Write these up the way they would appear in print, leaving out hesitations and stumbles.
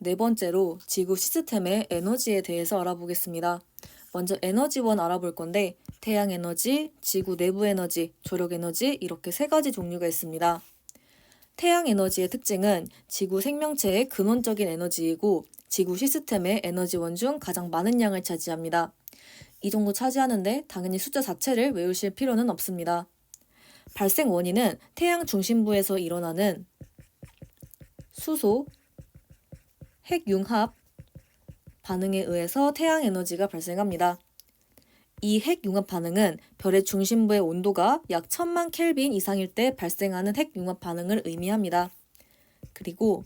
네 번째로 지구 시스템의 에너지에 대해서 알아보겠습니다. 먼저 에너지원 알아볼 건데 태양 에너지, 지구 내부 에너지, 조력 에너지 이렇게 세 가지 종류가 있습니다. 태양 에너지의 특징은 지구 생명체의 근원적인 에너지이고 지구 시스템의 에너지원 중 가장 많은 양을 차지합니다. 이 정도 차지하는데 당연히 숫자 자체를 외우실 필요는 없습니다. 발생 원인은 태양 중심부에서 일어나는 수소, 핵융합 반응에 의해서 태양 에너지가 발생합니다. 이 핵융합 반응은 별의 중심부의 온도가 약 1000만 켈빈 이상일 때 발생하는 핵융합 반응을 의미합니다. 그리고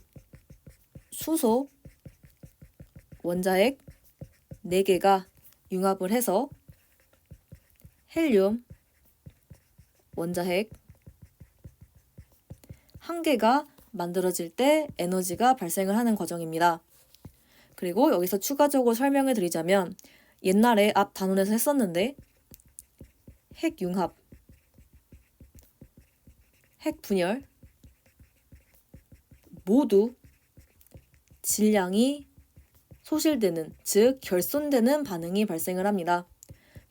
수소, 원자핵 4개가 융합을 해서 헬륨, 원자핵 1개가 만들어질 때 에너지가 발생을 하는 과정입니다. 그리고 여기서 추가적으로 설명을 드리자면 옛날에 앞 단원에서 했었는데 핵융합, 핵분열 모두 질량이 소실되는, 즉 결손되는 반응이 발생을 합니다.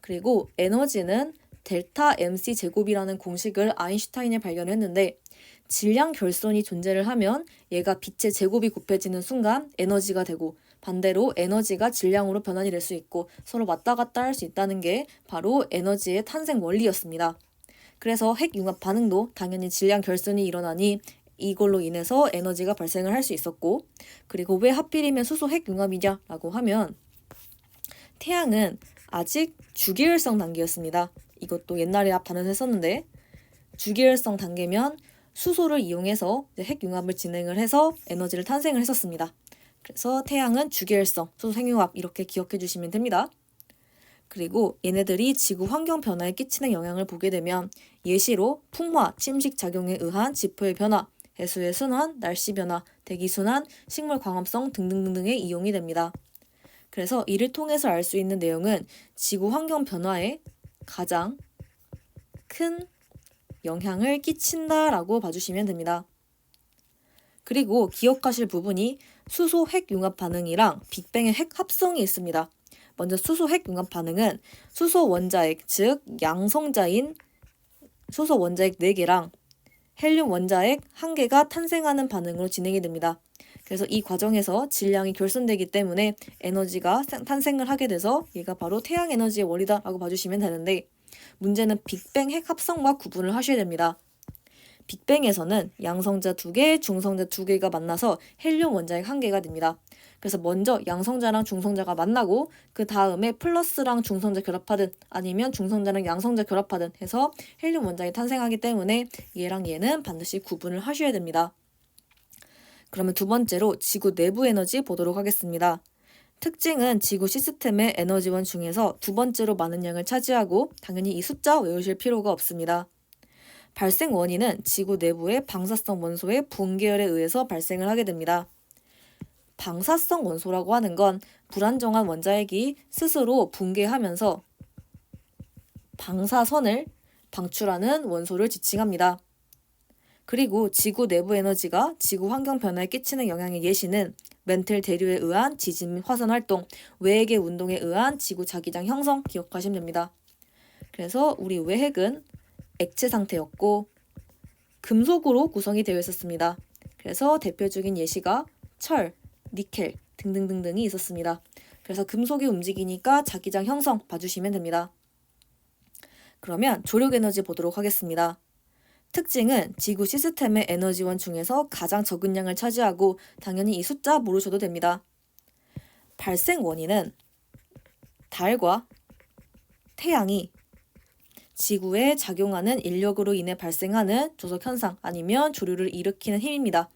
그리고 에너지는 델타 MC 제곱이라는 공식을 아인슈타인이 발견했는데 질량 결손이 존재를 하면 얘가 빛의 제곱이 곱해지는 순간 에너지가 되고 반대로 에너지가 질량으로 변환이 될 수 있고 서로 왔다 갔다 할 수 있다는 게 바로 에너지의 탄생 원리였습니다. 그래서 핵융합 반응도 당연히 질량 결손이 일어나니 이걸로 인해서 에너지가 발생을 할 수 있었고, 그리고 왜 하필이면 수소 핵융합이냐 라고 하면 태양은 아직 주기율성 단계였습니다. 이것도 옛날에 앞 단원에서 했었는데 주기율성 단계면 수소를 이용해서 핵융합을 진행을 해서 에너지를 탄생을 했었습니다. 그래서 태양은 주기율성, 수소 핵융합 이렇게 기억해 주시면 됩니다. 그리고 얘네들이 지구 환경 변화에 끼치는 영향을 보게 되면 예시로 풍화, 침식 작용에 의한 지표의 변화, 해수의 순환, 날씨 변화, 대기 순환, 식물 광합성 등등등등에 이용이 됩니다. 그래서 이를 통해서 알 수 있는 내용은 지구 환경 변화에 가장 큰 영향을 끼친다라고 봐주시면 됩니다. 그리고 기억하실 부분이 수소 핵융합 반응이랑 빅뱅의 핵합성이 있습니다. 먼저 수소 핵융합 반응은 수소 원자핵, 즉 양성자인 수소 원자핵 4개랑 헬륨 원자핵 1개가 탄생하는 반응으로 진행이 됩니다. 그래서 이 과정에서 질량이 결손되기 때문에 에너지가 탄생을 하게 돼서 얘가 바로 태양 에너지의 원리다라고 봐주시면 되는데 문제는 빅뱅 핵합성과 구분을 하셔야 됩니다. 빅뱅에서는 양성자 2개, 중성자 2개가 만나서 헬륨 원자핵 1개가 됩니다. 그래서 먼저 양성자랑 중성자가 만나고 그 다음에 플러스랑 중성자 결합하든 아니면 중성자랑 양성자 결합하든 해서 헬륨 원자핵이 탄생하기 때문에 얘랑 얘는 반드시 구분을 하셔야 됩니다. 그러면 두 번째로 지구 내부 에너지 보도록 하겠습니다. 특징은 지구 시스템의 에너지원 중에서 두 번째로 많은 양을 차지하고 당연히 이 숫자 외우실 필요가 없습니다. 발생 원인은 지구 내부의 방사성 원소의 붕괴열에 의해서 발생을 하게 됩니다. 방사성 원소라고 하는 건 불안정한 원자핵이 스스로 붕괴하면서 방사선을 방출하는 원소를 지칭합니다. 그리고 지구 내부 에너지가 지구 환경 변화에 끼치는 영향의 예시는 멘틀 대류에 의한 지진 및 화산 활동, 외핵의 운동에 의한 지구 자기장 형성 기억하시면 됩니다. 그래서 우리 외핵은 액체 상태였고 금속으로 구성이 되어 있었습니다. 그래서 대표적인 예시가 철, 니켈 등등등등이 있었습니다. 그래서 금속이 움직이니까 자기장 형성 봐주시면 됩니다. 그러면 조력 에너지 보도록 하겠습니다. 특징은 지구 시스템의 에너지원 중에서 가장 적은 양을 차지하고 당연히 이 숫자 모르셔도 됩니다. 발생 원인은 달과 태양이 지구에 작용하는 인력으로 인해 발생하는 조석 현상 아니면 조류를 일으키는 힘입니다.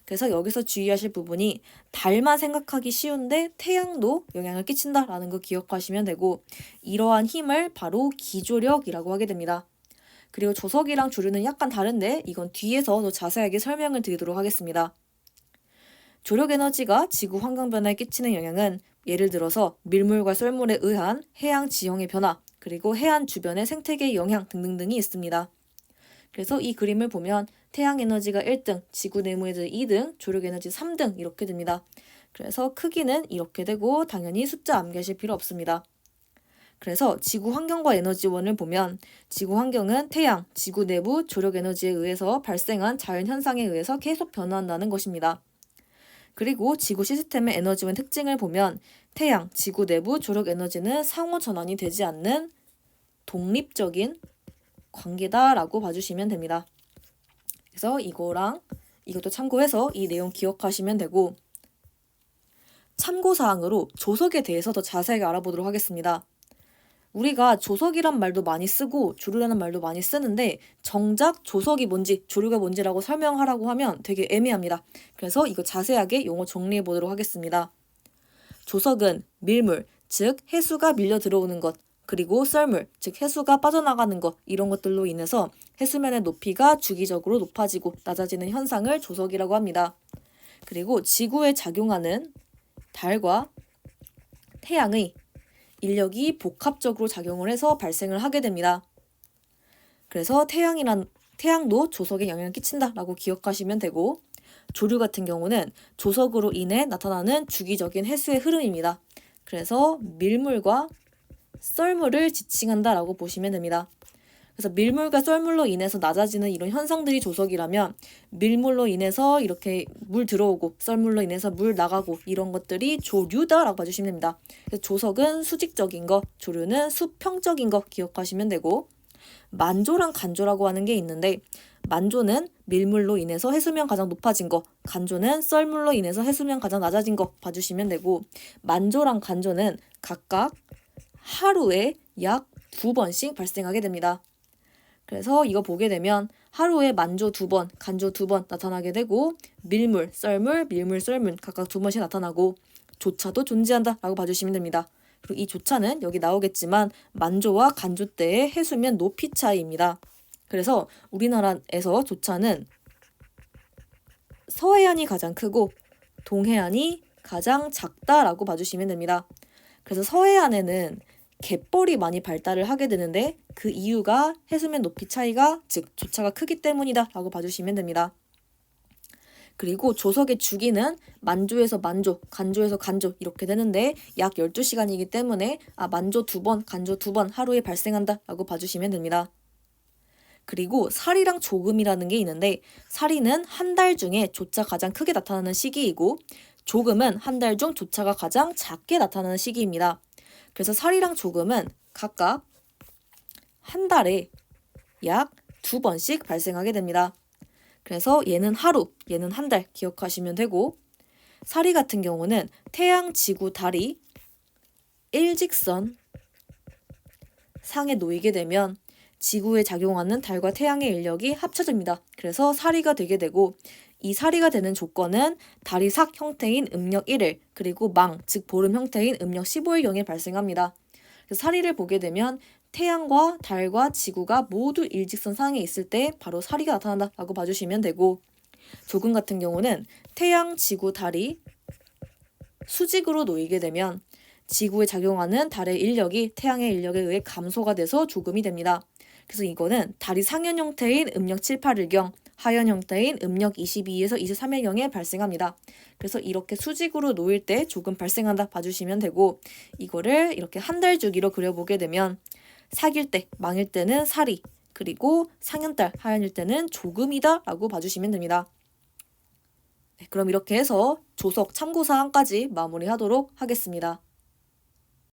그래서 여기서 주의하실 부분이 달만 생각하기 쉬운데 태양도 영향을 끼친다라는 거 기억하시면 되고 이러한 힘을 바로 기조력이라고 하게 됩니다. 그리고 조석이랑 조류는 약간 다른데 이건 뒤에서 더 자세하게 설명을 드리도록 하겠습니다. 조력 에너지가 지구 환경 변화에 끼치는 영향은 예를 들어서 밀물과 썰물에 의한 해양 지형의 변화, 그리고 해안 주변의 생태계의 영향 등등등이 있습니다. 그래서 이 그림을 보면 태양 에너지가 1등, 지구 내부 에너지 2등, 조력 에너지 3등 이렇게 됩니다. 그래서 크기는 이렇게 되고 당연히 숫자 암기하실 필요 없습니다. 그래서 지구 환경과 에너지원을 보면 지구 환경은 태양, 지구 내부 조력 에너지에 의해서 발생한 자연 현상에 의해서 계속 변화한다는 것입니다. 그리고 지구 시스템의 에너지원 특징을 보면 태양, 지구 내부 조력 에너지는 상호 전환이 되지 않는 독립적인 관계다라고 봐주시면 됩니다. 그래서 이거랑 이것도 참고해서 이 내용 기억하시면 되고, 참고사항으로 조석에 대해서 더 자세하게 알아보도록 하겠습니다. 우리가 조석이란 말도 많이 쓰고 조류라는 말도 많이 쓰는데 정작 조석이 뭔지 조류가 뭔지라고 설명하라고 하면 되게 애매합니다. 그래서 이거 자세하게 용어 정리해 보도록 하겠습니다. 조석은 밀물, 즉 해수가 밀려 들어오는 것, 그리고 썰물, 즉 해수가 빠져나가는 것, 이런 것들로 인해서 해수면의 높이가 주기적으로 높아지고 낮아지는 현상을 조석이라고 합니다. 그리고 지구에 작용하는 달과 태양의 인력이 복합적으로 작용을 해서 발생을 하게 됩니다. 그래서 태양도 조석에 영향을 끼친다라고 기억하시면 되고, 조류 같은 경우는 조석으로 인해 나타나는 주기적인 해수의 흐름입니다. 그래서 밀물과 썰물을 지칭한다라고 보시면 됩니다. 그래서 밀물과 썰물로 인해서 낮아지는 이런 현상들이 조석이라면 밀물로 인해서 이렇게 물 들어오고 썰물로 인해서 물 나가고 이런 것들이 조류다라고 봐주시면 됩니다. 그래서 조석은 수직적인 거, 조류는 수평적인 거 기억하시면 되고, 만조랑 간조라고 하는 게 있는데 만조는 밀물로 인해서 해수면 가장 높아진 거, 간조는 썰물로 인해서 해수면 가장 낮아진 거 봐주시면 되고, 만조랑 간조는 각각 하루에 약 2번씩 발생하게 됩니다. 그래서 이거 보게 되면 하루에 만조 2번, 간조 2번 나타나게 되고, 밀물, 썰물, 밀물, 썰물 각각 2번씩 나타나고, 조차도 존재한다 라고 봐주시면 됩니다. 그리고 이 조차는 여기 나오겠지만 만조와 간조 때의 해수면 높이 차이입니다. 그래서 우리나라에서 조차는 서해안이 가장 크고 동해안이 가장 작다라고 봐주시면 됩니다. 그래서 서해안에는 갯벌이 많이 발달을 하게 되는데 그 이유가 해수면 높이 차이가, 즉 조차가 크기 때문이다 라고 봐주시면 됩니다. 그리고 조석의 주기는 만조에서 만조, 간조에서 간조 이렇게 되는데 약 12시간이기 때문에 만조 2번, 간조 2번 하루에 발생한다 라고 봐주시면 됩니다. 그리고 사리랑 조금이라는 게 있는데 사리는 한 달 중에 조차 가장 크게 나타나는 시기이고 조금은 한 달 중 조차가 가장 작게 나타나는 시기입니다. 그래서 사리랑 조금은 각각 한 달에 약 2번씩 발생하게 됩니다. 그래서 얘는 하루, 얘는 한 달 기억하시면 되고, 사리 같은 경우는 태양, 지구, 달이 일직선 상에 놓이게 되면 지구에 작용하는 달과 태양의 인력이 합쳐집니다. 그래서 사리가 되게 되고, 이 사리가 되는 조건은 달이 삭 형태인 음력 1일, 그리고 망, 즉 보름 형태인 음력 15일경에 발생합니다. 그래서 사리를 보게 되면 태양과 달과 지구가 모두 일직선 상에 있을 때 바로 사리가 나타난다라고 봐주시면 되고, 조금 같은 경우는 태양, 지구, 달이 수직으로 놓이게 되면 지구에 작용하는 달의 인력이 태양의 인력에 의해 감소가 돼서 조금이 됩니다. 그래서 이거는 달이 상현 형태인 음력 7, 8일경, 하현 형태인 음력 22에서 23일경에 발생합니다. 그래서 이렇게 수직으로 놓일 때 조금 발생한다 봐주시면 되고, 이거를 이렇게 한 달 주기로 그려보게 되면 사길 때, 망일 때는 사리, 그리고 상현달, 하현일 때는 조금이다 라고 봐주시면 됩니다. 네, 그럼 이렇게 해서 조석 참고사항까지 마무리하도록 하겠습니다.